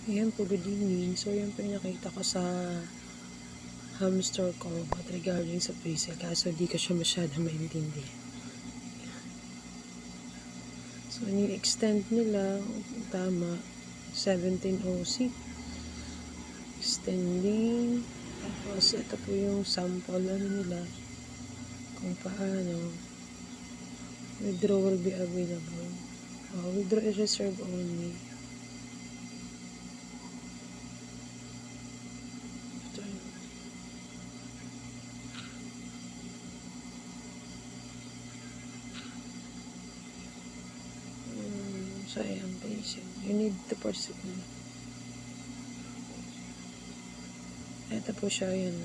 Ayan po, good evening. So, yan po yung nakita ko sa home store ko at regarding sa presale. Kaso, di ko siya masyadong maintindihan. So, ni-extend nila, tama, 1706. Extending. Tapos, ito po yung sample, nila, kung paano. Withdraw will be available. Withdraw is reserved only. So, ayan, patient. You need to pursue. Ito po siya, ayan.